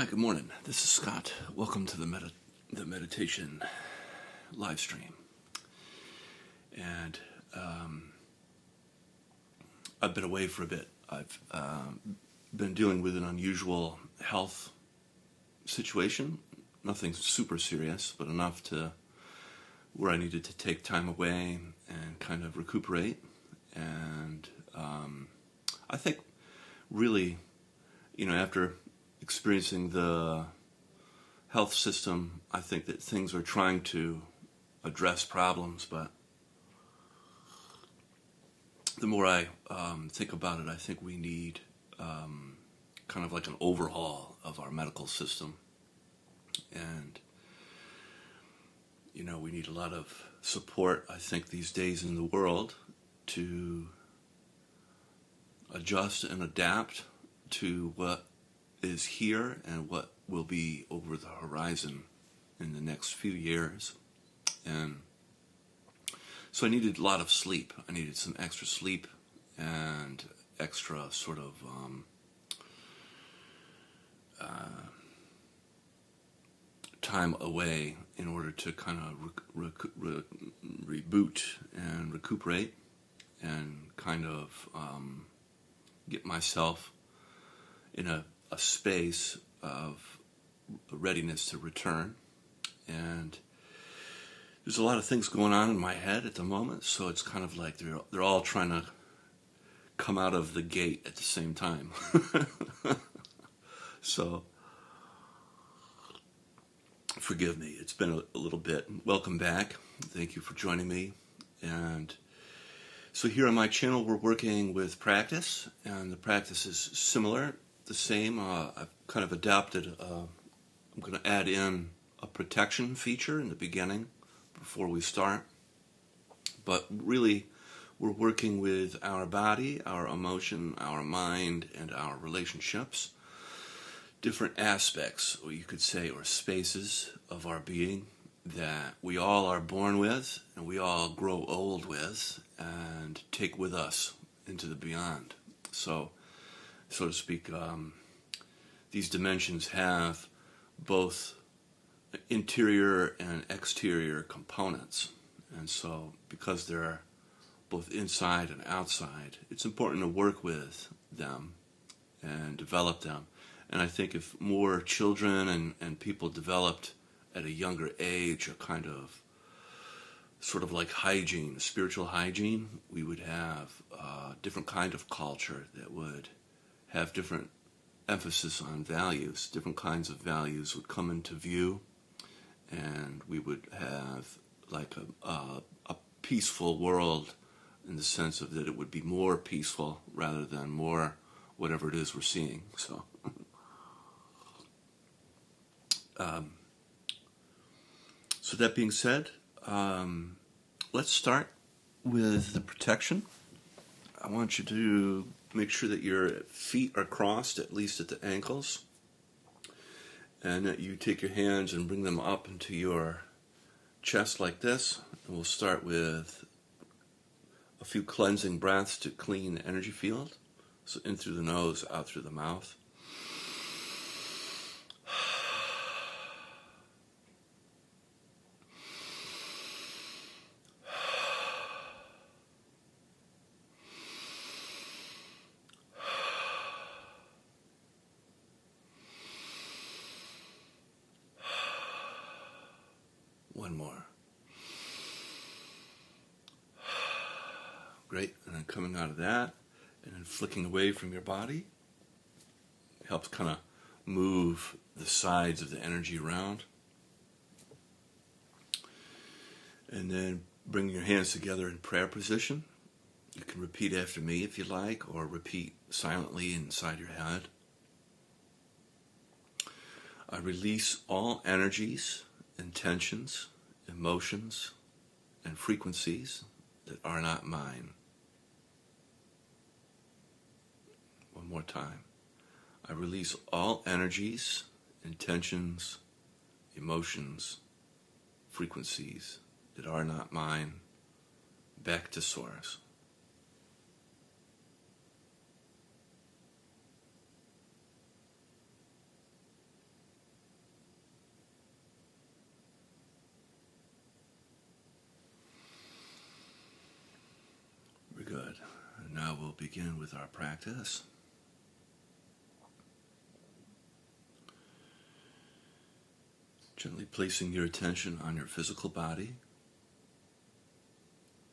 Hi, good morning. This is Scott. Welcome to the meditation live stream. And I've been away for a bit. I've been dealing with an unusual health situation. Nothing super serious, but enough to where I needed to take time away and kind of recuperate. And I think really, after experiencing the health system, I think that things are trying to address problems, but the more I think about it, I think we need kind of like an overhaul of our medical system. And, we need a lot of support, I think, these days in the world to adjust and adapt to what is here and what will be over the horizon in the next few years. And so I needed a lot of sleep. I needed some extra sleep and extra sort of time away in order to kind of reboot and recuperate and kind of get myself in a space of readiness to return. And there's a lot of things going on in my head at the moment, so it's kind of like they're all trying to come out of the gate at the same time. So forgive me, it's been a little bit. Welcome back. Thank you for joining me. And so here on my channel we're working with practice, and the practice is similar, the same. I've kind of adapted, I'm going to add in a protection feature in the beginning before we start. But really, we're working with our body, our emotion, our mind, and our relationships. Different aspects, or you could say, or spaces of our being that we all are born with and we all grow old with and take with us into the beyond. So to speak, these dimensions have both interior and exterior components. And so because they're both inside and outside, it's important to work with them and develop them. And I think if more children and people developed at a younger age a kind of sort of like hygiene, spiritual hygiene, we would have a different kind of culture that would have different emphasis on values. Different kinds of values would come into view, and we would have like a peaceful world in the sense of that it would be more peaceful rather than more whatever it is we're seeing. So that being said, let's start with the protection. I want you to make sure that your feet are crossed, at least at the ankles, and that you take your hands and bring them up into your chest like this. And we'll start with a few cleansing breaths to clean the energy field. So in through the nose, out through the mouth. One more. Great. And then coming out of that and then flicking away from your body helps kind of move the sides of the energy around. And then bring your hands together in prayer position. You can repeat after me if you like, or repeat silently inside your head. I release all energies, intentions, emotions, and frequencies that are not mine. One more time. I release all energies, intentions, emotions, frequencies that are not mine back to source. Now we'll begin with our practice. Gently placing your attention on your physical body,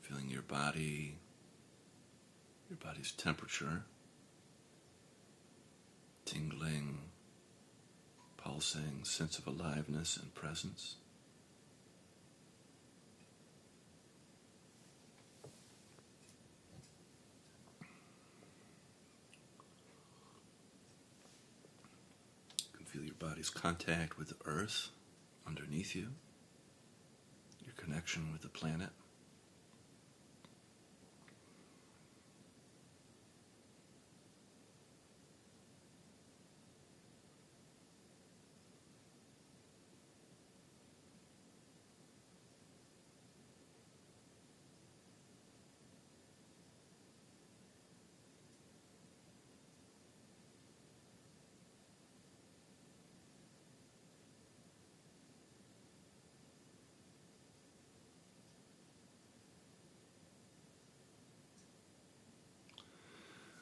feeling your body's temperature, tingling, pulsing, sense of aliveness and presence. You can feel your body's contact with the earth underneath you, your connection with the planet.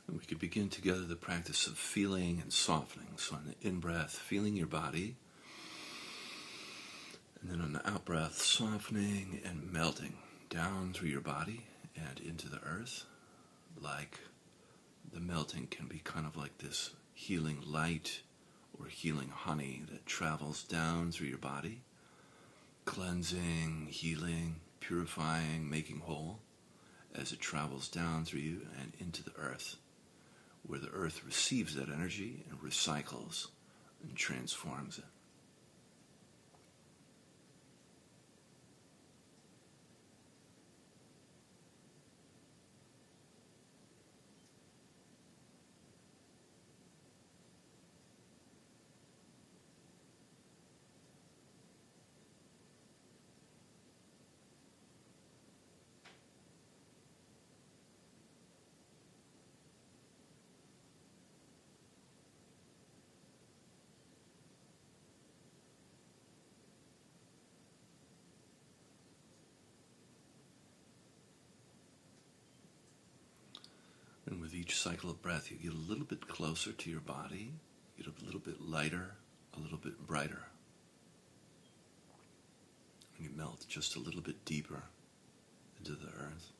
And we could begin together the practice of feeling and softening. So on the in-breath, feeling your body. And then on the out-breath, softening and melting down through your body and into the earth. Like the melting can be kind of like this healing light or healing honey that travels down through your body, cleansing, healing, purifying, making whole as it travels down through you and into the earth, where the earth receives that energy and recycles and transforms it. And with each cycle of breath, you get a little bit closer to your body, get a little bit lighter, a little bit brighter. And you melt just a little bit deeper into the earth.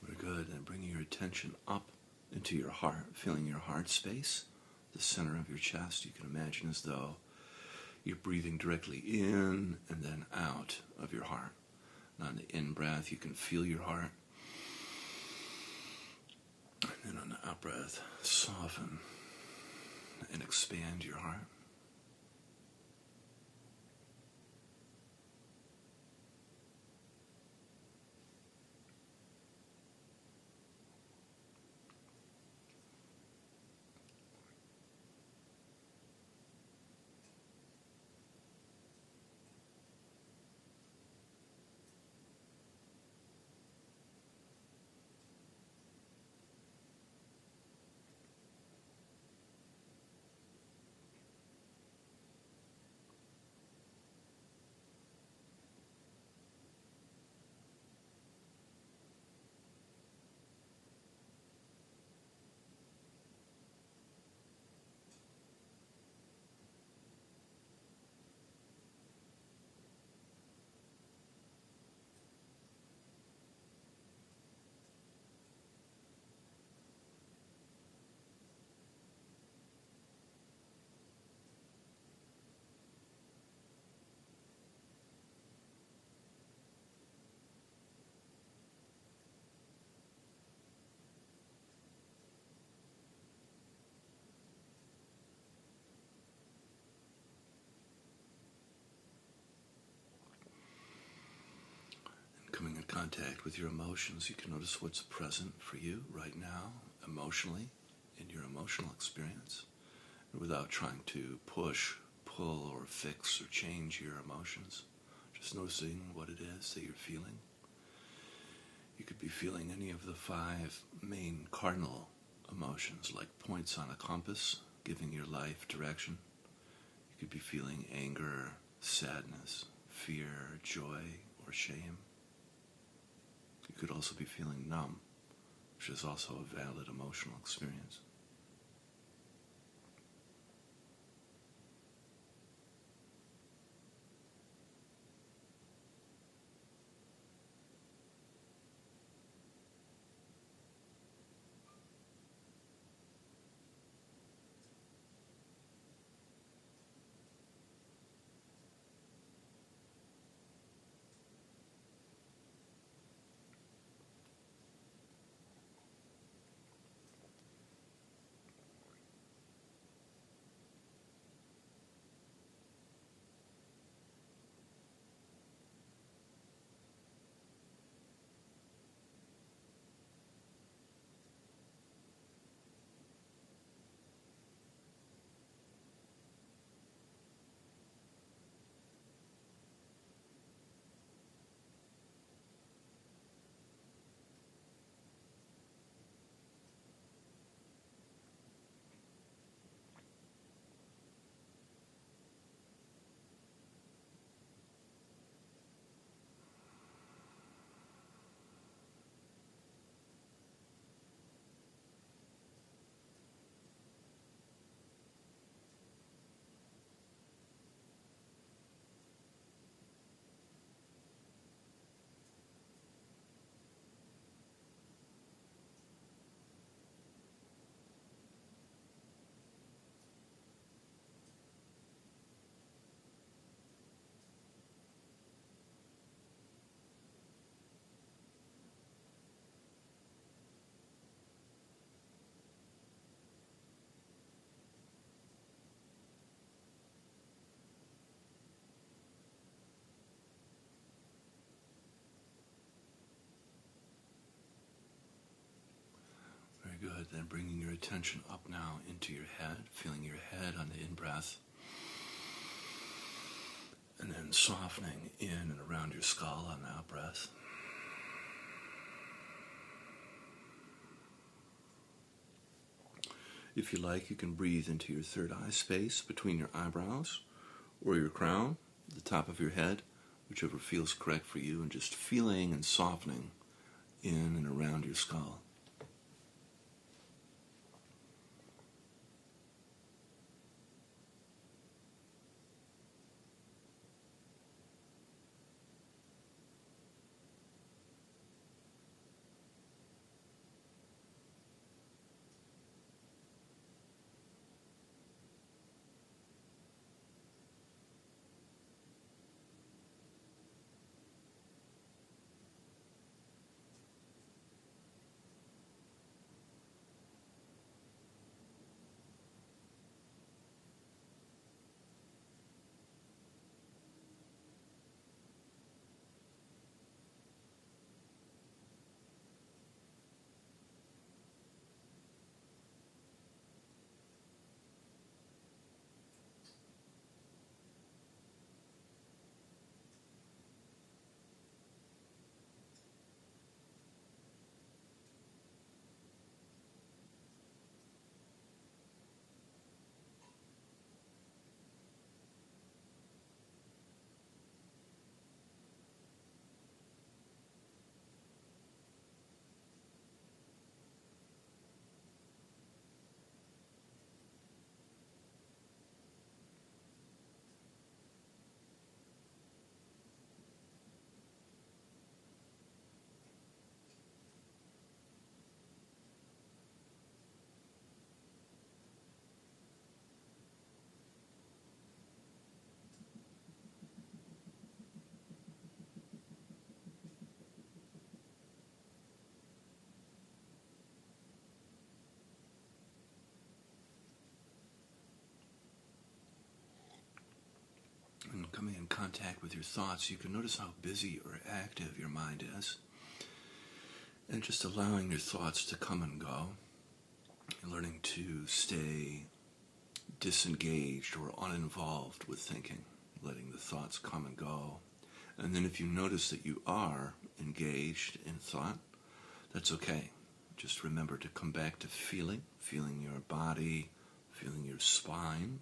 Very good. And bringing your attention up into your heart, feeling your heart space, the center of your chest. You can imagine as though you're breathing directly in and then out of your heart. And on the in-breath, you can feel your heart. And then on the out-breath, soften and expand your heart. in contact with your emotions, you can notice what's present for you right now, emotionally, in your emotional experience, without trying to push, pull, or fix or change your emotions. Just noticing what it is that you're feeling. You could be feeling any of the 5 main cardinal emotions, like points on a compass, giving your life direction. You could be feeling anger, sadness, fear, joy, or shame. You could also be feeling numb, which is also a valid emotional experience. Very good. Then bringing your attention up now into your head, feeling your head on the in-breath, and then softening in and around your skull on the out-breath. If you like, you can breathe into your third eye space between your eyebrows or your crown, the top of your head, whichever feels correct for you, and just feeling and softening in and around your skull. coming in contact with your thoughts, you can notice how busy or active your mind is. And just allowing your thoughts to come and go. And learning to stay disengaged or uninvolved with thinking. Letting the thoughts come and go. And then if you notice that you are engaged in thought, that's okay. Just remember to come back to feeling your body, feeling your spine,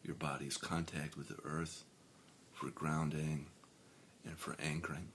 your body's contact with the earth for grounding and for anchoring.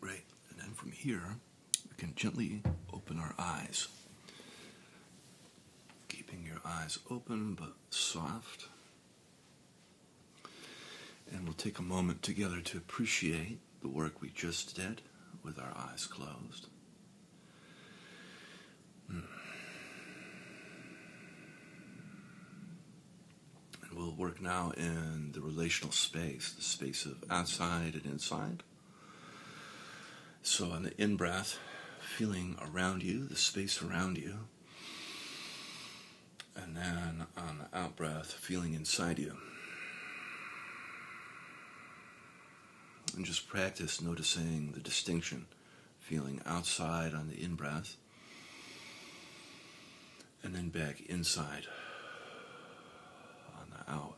Right, and then from here, we can gently open our eyes. Keeping your eyes open but soft. And we'll take a moment together to appreciate the work we just did with our eyes closed. And we'll work now in the relational space, the space of outside and inside. So on the in-breath, feeling around you, the space around you. And then on the out-breath, feeling inside you. And just practice noticing the distinction, feeling outside on the in-breath, and then back inside on the out.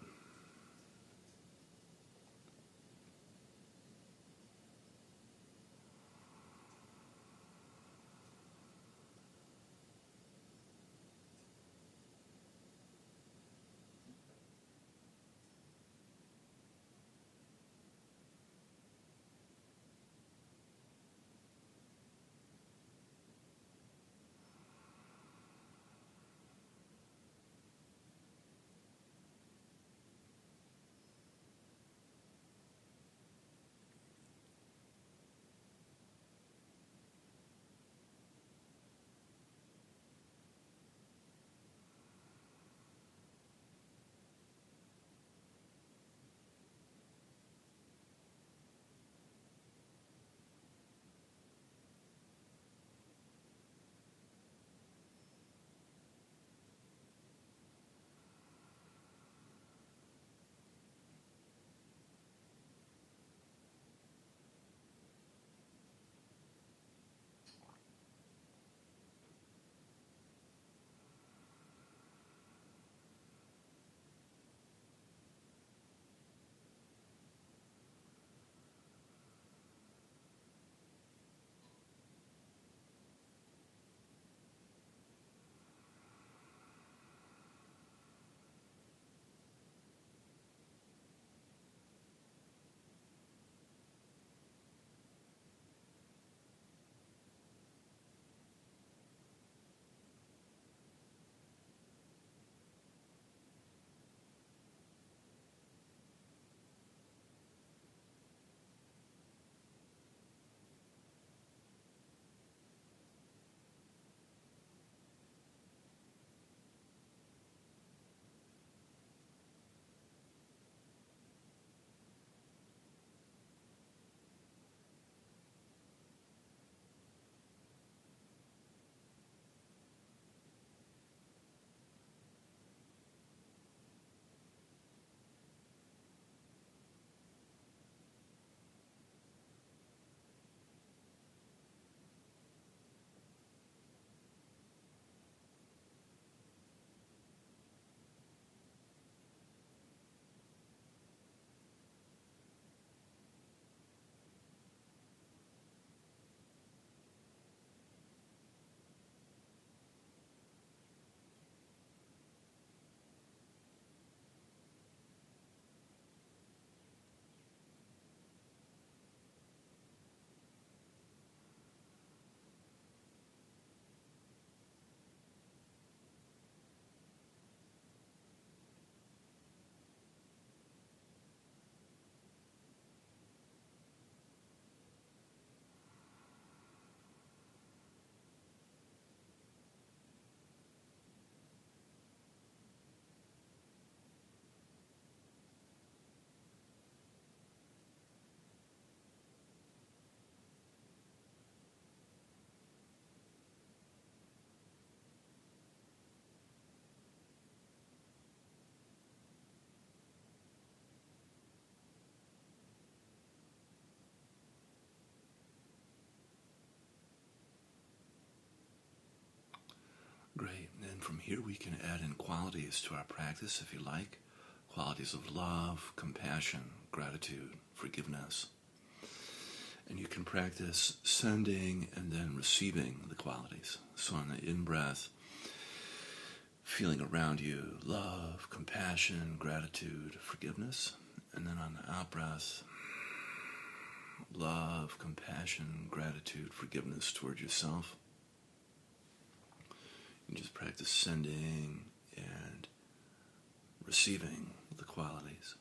Great. And from here we can add in qualities to our practice if you like. Qualities of love, compassion, gratitude, forgiveness. And you can practice sending and then receiving the qualities. So on the in-breath, feeling around you love, compassion, gratitude, forgiveness. And then on the out-breath, love, compassion, gratitude, forgiveness toward yourself. You just practice sending and receiving the qualities.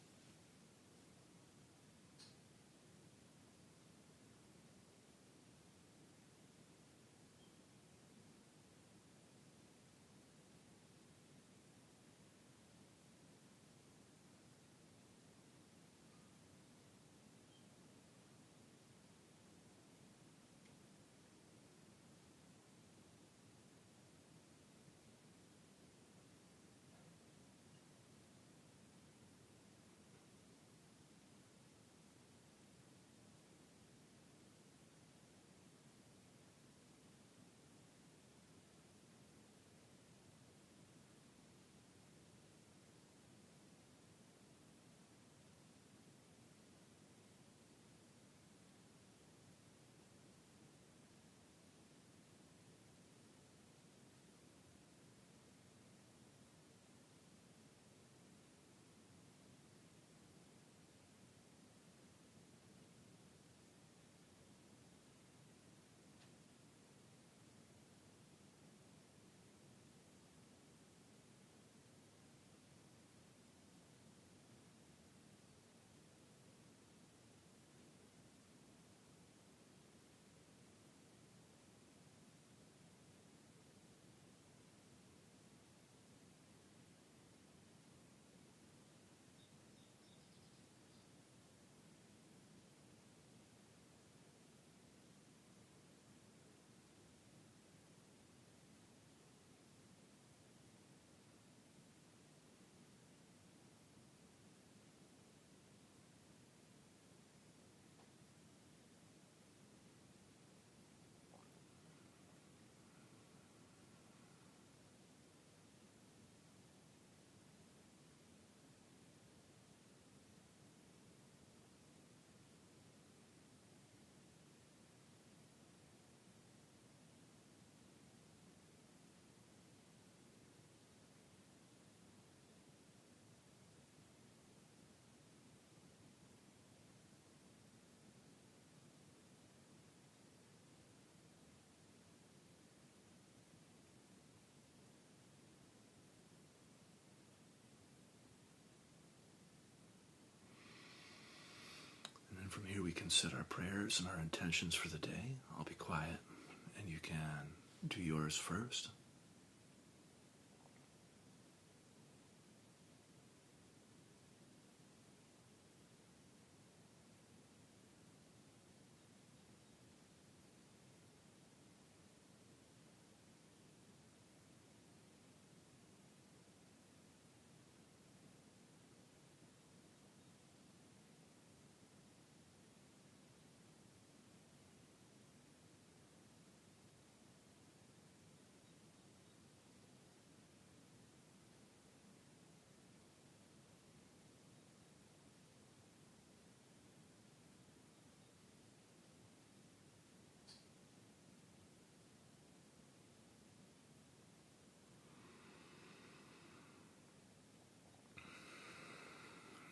And then from here we can set our prayers and our intentions for the day. I'll be quiet, and you can do yours first.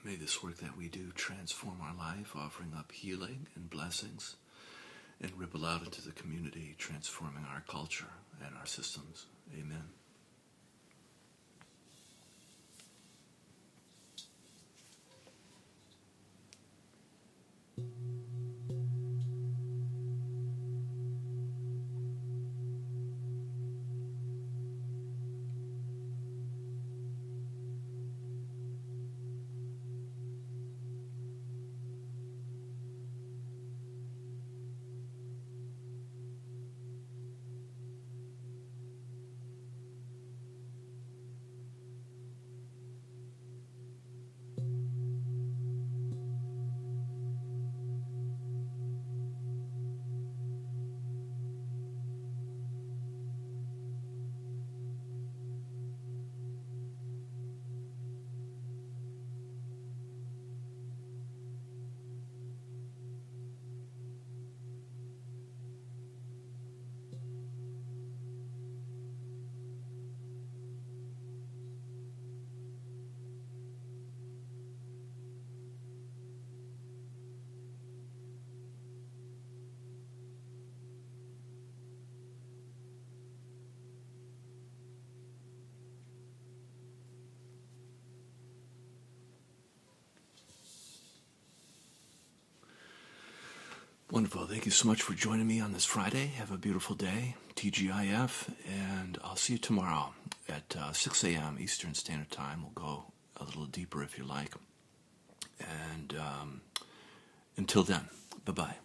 May this work that we do transform our life, offering up healing and blessings, and ripple out into the community, transforming our culture and our systems. Amen. Wonderful. Thank you so much for joining me on this Friday. Have a beautiful day. TGIF. And I'll see you tomorrow at 6 a.m. Eastern Standard Time. We'll go a little deeper if you like. And until then, bye-bye.